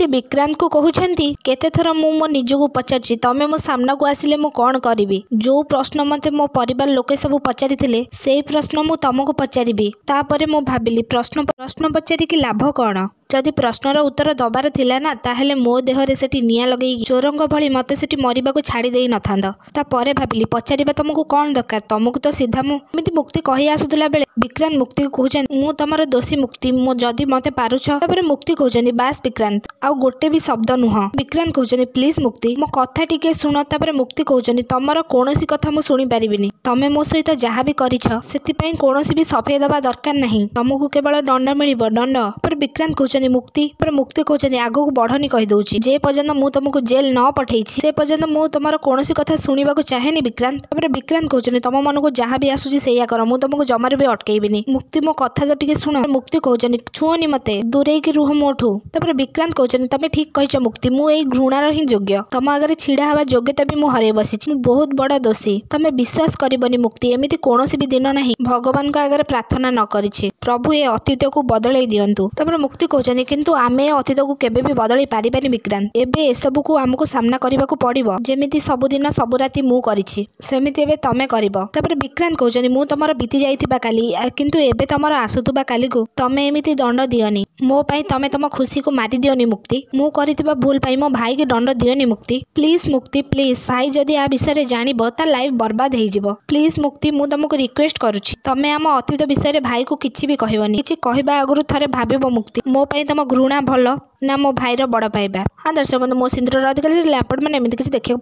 मुक्ति विक्रांत को कहउछंती केते थर मु मो निजको पचारछि तमे मो सामना को आसिले मु कोन करिवि। जो प्रश्न मते मो परिवार लोके सब पचारिथिले सेई प्रश्न मु तमको पचारिबि। तापरे मु भाबिली प्रश्न पचारि कि लाभ कोन। जदि प्रश्नर उत्तर दबार थिला ना ताहेले मो देहरे सेठी निया लगेई चोरंग भली मते सेठी मरिबाको छाड़ी देई नथांद। तापरे भाबिली पचारिबा तमको कोन दरकार तमको तो सीधा मु एमिति मुक्ति कहि आसुथला बेले विक्रांत मुक्ति को कहउछन मु तमरो दोषी मुक्ति मो जदि मते पारुछ। तापरे मुक्ति कहउछन बास विक्रांत आउ गोटे भी शब्द नुह। विक्रांत कहउछन प्लीज मुक्ति मो कथा टिके सुन। तापरे मुक्ति कहउछन तमरो कोनोसी कथा मु सुनि पारिबिनी। तमे मो सहित जहा भी करिछ सेति पई कोनोसी भी सफे दबा दरकार नाही। तमको केवल दंड मिलिबो दंड। पर विक्रांत कहउछन मुक्ति पर मुक्ति कहउछन आगो को बढ़नी कहि दउछि जे पर्यंत मु तमको जेल न पठेइछि से पर्यंत मु तमरो कोनोसी कथा सुनिबाको चाहेनी विक्रांत। तापरे विक्रांत कहउछन तम मन को जहा भी आसुछि सेया कर मु तमको जमारे भी अटकेइबिनी। मुक्ति मो कथा तो टिके सुन। मुक्ति कहउछन छुओनी मते दूरेई कि रुह मोठू। तापरे विक्रांत कहउछन तमे ठीक कहिछ मुक्ति मु एई घृणार ही योग्य तम आगरे छिडा हवा योग्यता भी मु हरे बसिछि। मु बहुत बड़ दोषी। तमे विश्वास करिबनी मुक्ति एमिति कोनोसी भी दिन नाही भगवान का आगरे प्रार्थना न करिछि प्रभु ए अतीत को बदलाई दियंतु। तापरे मुक्ति कहउछन किंतु आमे अतीत को केबे भी बदलाई पारिबानी विक्रांत। एबे ए सब को हमको सामना करिबाको पड़िबो जेमिति सब दिन सब राति मु करिछि सेमिति एबे तमे करिबो। तापरे विक्रांत कहउछन मु तमरो बीती जाइथिबा काली किंतु एबे तमरो आसुथबा काली को तमे एमिति दंड दियनी। मो पई तमे तम खुशी को मारी दियनी मुक्ति। मु करिथिबा भूल पई मो भाई के दंड दियनी मुक्ति। प्लीज मुक्ति प्लीज भाई जदि आ विषय रे जानिबो ता लाइफ बर्बाद हेइ जिवो। प्लीज मुक्ति मु तमको रिक्वेस्ट करूछि तमे आम अतीत विषय रे भाई को किछि भी कहबनी। किछि कहबा आगरु थरे भाबिबो मुक्ति मो पई तम घृणा भलो ना मो भाई रो बड़ पाइबा। हाँ दर्शक बंधु मो सिंधुर अधिकारी लैपटॉप में एमिति किछि देखियो।